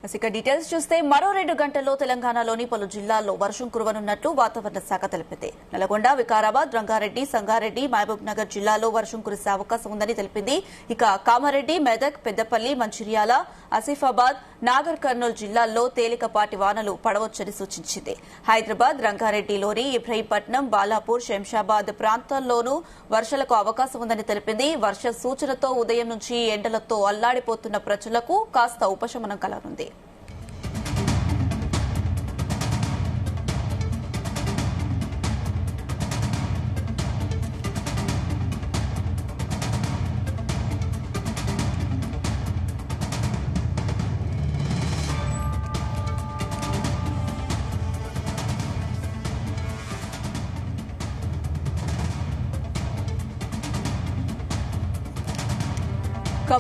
ఇక డీటెయిల్స్ చూస్తే మరో 2 గంటల్లో తెలంగాణలోని పలు జిల్లాల్లో వర్షం కురవనున్నట్లు వాతావరణ శాఖ తెలిపింది. నల్గొండ, వికారాబాద్, రంగారెడ్డి, సంగారెడ్డి, మహబూబ్ నగర్ జిల్లాల్లో వర్షం కురిసే అవకాశం ఉందని తెలిపింది. ఇక కామారెడ్డి, మెదక్, పెద్దపల్లి, మంచిర్యాల, ఆసిఫాబాద్, నాగర్ కర్నూల్ జిల్లాల్లో తేలికపాటి వానలు పడవచ్చని సూచించింది. హైదరాబాద్, రంగారెడ్డిలోని ఇబ్రహీంపట్నం, బాలాపూర్, శంషాబాద్ ప్రాంతాల్లోనూ వర్షాలకు అవకాశం ఉందని తెలిపింది. వర్ష సూచనతో ఉదయం నుంచి ఎండలతో అల్లాడిపోతున్న ప్రజలకు కాస్త ఉపశమనం కలగనుంది.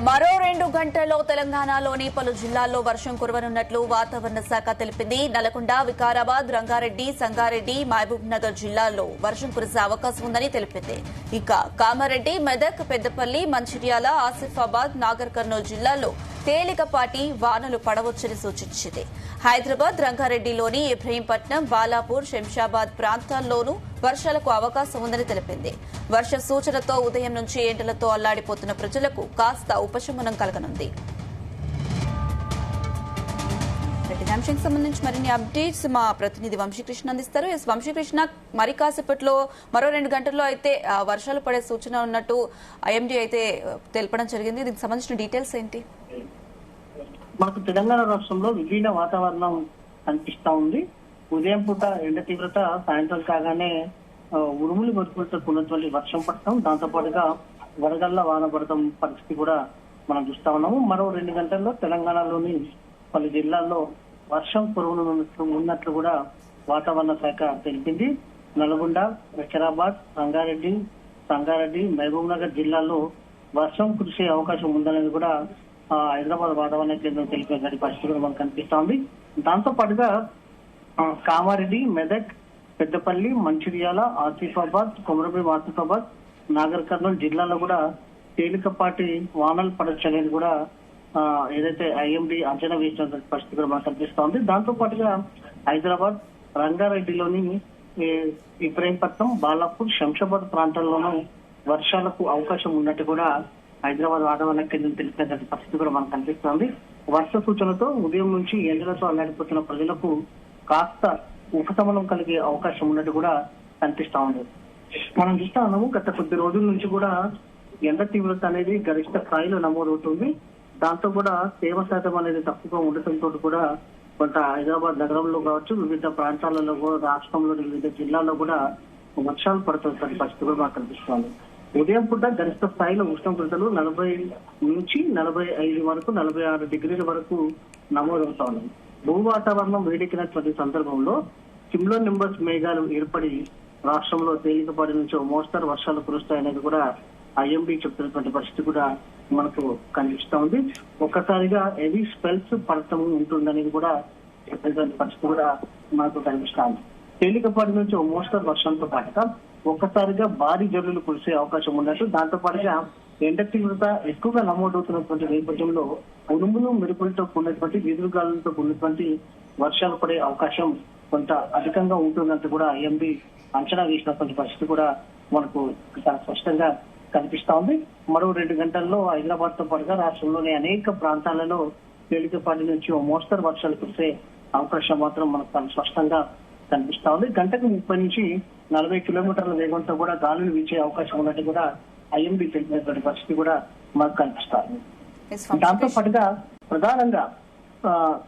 మరో 2 గంటల్లో తెలంగాణలోని పలు జిల్లాల్లో వర్షం కురవనున్నట్లు వాతావరణ శాఖ తెలిపింది. నల్గొండ, వికారాబాద్, రంగారెడ్డి, సంగారెడ్డి, మహబూబ్ నగర్ జిల్లాల్లో వర్షం కురిసే అవకాశం ఉందని తెలిపింది. ఇక కామారెడ్డి, మెదక్, పెద్దపల్లి, మంచిర్యాల, ఆసిఫాబాద్, నాగర్ కర్నూల్ జిల్లాల్లో తేలికపాటి వానలు పడవచ్చని సూచించింది. హైదరాబాద్, రంగారెడ్డిలోని ఇబ్రహీంపట్నం, బాలాపూర్, శంషాబాద్ ప్రాంతాల్లోనూ వర్షాలకు అవకాశం ఉందని తెలిపింది. వర్ష సూచనతో ఉదయం నుంచి ఎండలతో అల్లాడిపోతున్న ప్రజలకు కాస్త ఉపశమనం కలగనుంది. అంశానికి సంబంధించి మరిన్ని అప్డేట్స్ మా ప్రతినిధి వంశీకృష్ణ అందిస్తారు. వంశీకృష్ణ, మరి కాసేపట్లో మరో 2 గంటల్లో అయితే వర్షాలు పడే సూచన ఉన్నట్టు ఐఎండీ అయితే తెలపడం జరిగింది. దీనికి సంబంధించిన డీటెయిల్స్ ఏంటి? మనకు తెలంగాణ రాష్ట్రంలో విభిన్న వాతావరణం కనిపిస్తా ఉంది. ఉదయం పూట ఎండ తీవ్రత, సాయంత్రం కాగానే ఉరుములు మెరుపులతో కూడినటువంటి వర్షం పడటం, దాంతో పాటుగా వడగళ్ల వాన పడటం పరిస్థితి కూడా మనం చూస్తా ఉన్నాము. మరో 2 గంటల్లో తెలంగాణలోని పలు జిల్లాల్లో వర్షం ఉన్నట్లు కూడా వాతావరణ శాఖ తెలిపింది. నల్గొండ, వికారాబాద్, సంగారెడ్డి, మహబూబ్ నగర్ జిల్లాల్లో వర్షం కురిసే అవకాశం ఉందనేది కూడా హైదరాబాద్ వాతావరణ కేంద్రం తెలిపే పరిస్థితి కూడా మనకు కనిపిస్తా ఉంది. దాంతో పాటుగా కామారెడ్డి, మెదక్, పెద్దపల్లి, మంచిర్యాల, ఆసిఫాబాద్, కొమరభీం ఆసిఫాబాద్, నాగర్ కర్నూల్ జిల్లాలో కూడా తేలికపాటి వానలు పడొచ్చు అనేది కూడా ఏదైతే ఐఎండీ అంచనా వేసిన పరిస్థితి కూడా మనకు కనిపిస్తా ఉంది. దాంతో పాటుగా హైదరాబాద్, రంగారెడ్డిలోని ఇబ్రహీంపట్నం, బాలాపూర్, శంషాబాద్ ప్రాంతాల్లోనూ వర్షాలకు అవకాశం ఉన్నట్టు కూడా హైదరాబాద్ వాతావరణ కేంద్రం తెలిపిన పరిస్థితి కూడా మనకు కనిపిస్తోంది. వర్ష సూచనతో ఉదయం నుంచి ఎండలతో అల్లాడిపోతున్న ప్రజలకు కాస్త ఉపశమనం కలిగే అవకాశం ఉన్నట్టు కూడా కనిపిస్తా ఉంది. మనం చూస్తా ఉన్నాము, గత కొద్ది రోజుల నుంచి కూడా ఎండ తీవ్రత అనేది గరిష్ట స్థాయిలో నమోదవుతుంది. దాంతో కూడా తేమ శాతం అనేది తక్కువగా ఉండటంతో కూడా కొంత హైదరాబాద్ నగరంలో కావచ్చు, వివిధ ప్రాంతాలలో రాష్ట్రంలోని వివిధ జిల్లాల్లో కూడా వర్షాలు పడుతున్న పరిస్థితి కూడా మనకు కనిపిస్తోంది. ఉదయం పూట గరిష్ట స్థాయిలో ఉష్ణోగ్రతలు 40 నుంచి 45 వరకు, 46 డిగ్రీల వరకు నమోదవుతా ఉన్నాయి. భూ వాతావరణం వేడెక్కినటువంటి సందర్భంలో సిమ్లో నింబస్ మేఘాలు ఏర్పడి రాష్ట్రంలో తేలికపాటి నుంచి మోస్తరు వర్షాలు కురుస్తాయనేది కూడా ఐఎండీ చెప్తున్నటువంటి పరిస్థితి కూడా మనకు కనిపిస్తా ఉంది. ఒక్కసారిగా హెవీ స్పెల్స్ పడటం ఉంటుందనేది కూడా చెప్పేటువంటి పరిస్థితి కూడా మనకు కనిపిస్తా ఉంది. తేలికపాటి నుంచి మోస్తరు వర్షంతో పాటుగా ఒక్కసారిగా భారీ జల్లులు కురిసే అవకాశం ఉన్నట్టు, దాంతో పాటుగా ఎండ తీవ్రత ఎక్కువగా నమోదవుతున్నటువంటి నేపథ్యంలో ఉరుములు మెరుపులతో కూడినటువంటి వీధుగాలులతో కూడినటువంటి వర్షాలు పడే అవకాశం కొంత అధికంగా ఉంటుందంటూ కూడా ఐఎండీ అంచనా వేసినటువంటి పరిస్థితి కూడా మనకు స్పష్టంగా కనిపిస్తా ఉంది. మరో 2 గంటల్లో హైదరాబాద్ తో పాటుగా రాష్ట్రంలోని అనేక ప్రాంతాలలో తేలికపాటి నుంచి మోస్తరు వర్షాలు కురిసే అవకాశం మాత్రం మనకు స్పష్టంగా కనిపిస్తా ఉంది. గంటకు 30 నుంచి 40 కిలోమీటర్ల వేగంతో కూడా గాలులు వీచే అవకాశం ఉన్నట్టు కూడా ఐఎండీ తెలిపినటువంటి పరిస్థితి కూడా మనకు కనిపిస్తారు. దాంతో పాటుగా ప్రధానంగా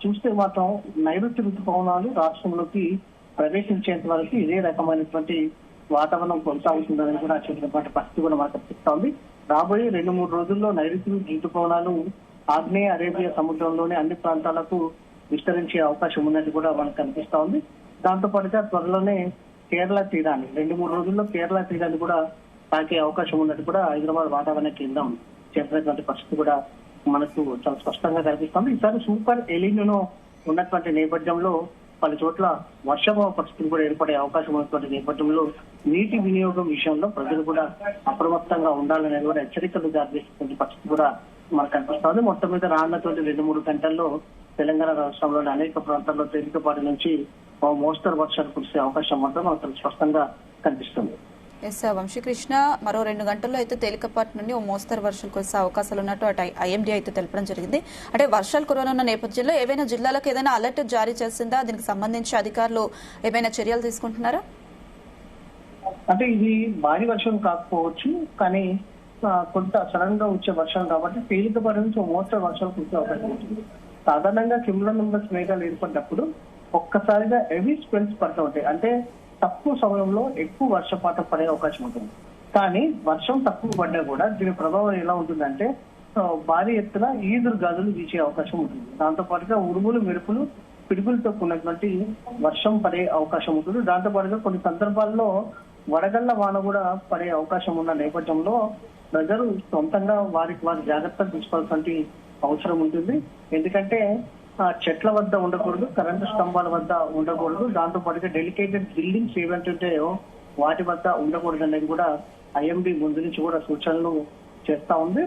చూస్తే మాత్రం నైరుతి ఋతుపవనాలు రాష్ట్రంలోకి ప్రవేశించేంత వరకు ఇదే రకమైనటువంటి వాతావరణం కొనసాగుతుందని కూడా చెప్పినటువంటి పరిస్థితి కూడా మనకు కనిపిస్తా ఉంది. రాబోయే 2-3 రోజుల్లో నైరుతి ఋతుపవనాలు ఆగ్నేయ అరేబియా సముద్రంలోని అన్ని ప్రాంతాలకు విస్తరించే అవకాశం ఉన్నట్టు కూడా మనకు కనిపిస్తా ఉంది. దాంతో పాటుగా త్వరలోనే కేరళ తీరాన్ని 2-3 రోజుల్లో కేరళ తీరాన్ని కూడా తాకే అవకాశం ఉన్నట్టు కూడా హైదరాబాద్ వాతావరణ కేంద్రం చెప్పినటువంటి పరిస్థితి కూడా మనకు చాలా స్పష్టంగా కనిపిస్తుంది. ఈసారి సూపర్ ఎలినో ఉన్నటువంటి నేపథ్యంలో పలు చోట్ల వర్షాభావ పరిస్థితులు కూడా ఏర్పడే అవకాశం ఉన్నటువంటి నేపథ్యంలో నీటి వినియోగం విషయంలో ప్రజలు కూడా అప్రమత్తంగా ఉండాలనేది కూడా హెచ్చరికలు జారీ చేసినటువంటి పరిస్థితి కూడా మనకు కనిపిస్తుంది. మొత్తం మీద రానున్నటువంటి 2-3 గంటల్లో తెలంగాణ రాష్ట్రంలోని అనేక ప్రాంతాల్లో తేలికపాటి నుంచి మోస్తరు వర్షాలు కురిసే అవకాశం మాత్రం మనకు స్పష్టంగా కనిపిస్తుంది. ఎస్ వంశీకృష్ణ, మరో 2 గంటల్లో అయితే తేలికపాటి నుండి ఓ మోస్తరు వర్షాలు కురిసే అవకాశాలు ఉన్నట్టు అటు ఐఎండీ అయితే తెలపడం జరిగింది. అంటే వర్షాలు కురవనున్న నేపథ్యంలో ఏవైనా జిల్లాలకు ఏదైనా అలర్ట్ జారీ చేసిందా? దీనికి సంబంధించి అధికారులు ఏమైనా చర్యలు తీసుకుంటున్నారా? అంటే ఇది భారీ వర్షం కాకపోవచ్చు, కానీ కొంత సడన్ గా వచ్చే వర్షం కాబట్టి తేలికపాటి నుంచి మోస్తరు వర్షాలు కురిసే అవకాశం ఉంటుంది. సాధారణంగా క్యూములోనింబస్ మేఘాలు ఏర్పడినప్పుడు ఒక్కసారిగా హెవీ స్పెల్స్ పడుతూ ఉంటాయి. అంటే తక్కువ సమయంలో ఎక్కువ వర్షపాతం పడే అవకాశం ఉంటుంది. కానీ వర్షం తక్కువ పడ్డా కూడా దీని ప్రభావం ఎలా ఉంటుందంటే భారీ ఎత్తున ఈదురు గాలులు వీచే అవకాశం ఉంటుంది. దాంతో పాటుగా ఉరుములు, మెరుపులు, పిడుగులతో కూడినటువంటి వర్షం పడే అవకాశం ఉంటుంది. దాంతో పాటుగా కొన్ని సందర్భాల్లో వడగళ్ల వాన కూడా పడే అవకాశం ఉన్న నేపథ్యంలో ప్రజలు సొంతంగా వారి జాగ్రత్తలు తీసుకోవాల్సిన అవసరం ఉంటుంది. ఎందుకంటే చెట్ల వద్ద ఉండకూడదు, కరెంటు స్తంభాల వద్ద ఉండకూడదు, దాంతో పాటుగా డెలికేటెడ్ బిల్డింగ్స్ ఏవంటుంటాయో వాటి వద్ద ఉండకూడదు అనేది కూడా ఐఎండీ ముందు నుంచి కూడా సూచనలు చేస్తా ఉంది.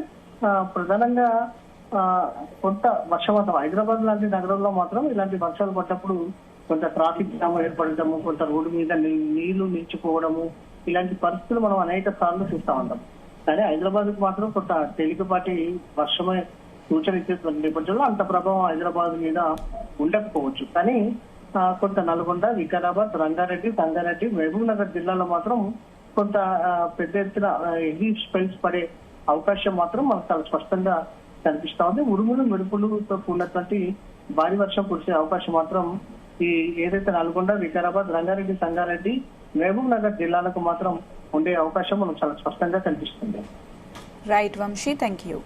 ప్రధానంగా కొంత వర్షపాతం హైదరాబాద్ లాంటి నగరంలో మాత్రం ఇలాంటి వర్షాలు పడ్డప్పుడు కొంత ట్రాఫిక్ జామ్ ఏర్పడటము, కొంత రోడ్డు మీద నీళ్లు నిలిచిపోవడము, ఇలాంటి పరిస్థితులు మనం అనేక సార్లు చూస్తా ఉంటాం. కానీ హైదరాబాద్ కు మాత్రం కొంత తేలికపాటి వర్షమే సూచన ఇచ్చేటువంటి నేపథ్యంలో అంత ప్రభావం హైదరాబాద్ మీద ఉండకపోవచ్చు. కానీ కొంత నల్గొండ, వికారాబాద్, రంగారెడ్డి, సంగారెడ్డి, మహబూబ్ నగర్ జిల్లాలో మాత్రం కొంత పెద్ద ఎత్తున హెవీ స్పెల్స్ పడే అవకాశం మాత్రం మనకు చాలా స్పష్టంగా కనిపిస్తా ఉంది. ఉరుములు, మెరుపులతో కూడినటువంటి భారీ వర్షం కురిసే అవకాశం మాత్రం ఈ ఏదైతే నల్గొండ, వికారాబాద్, రంగారెడ్డి, సంగారెడ్డి, మహబూబ్ నగర్ జిల్లాలకు మాత్రం ఉండే అవకాశం మనకు చాలా స్పష్టంగా కనిపిస్తుంది. Right Vamshi, thank you.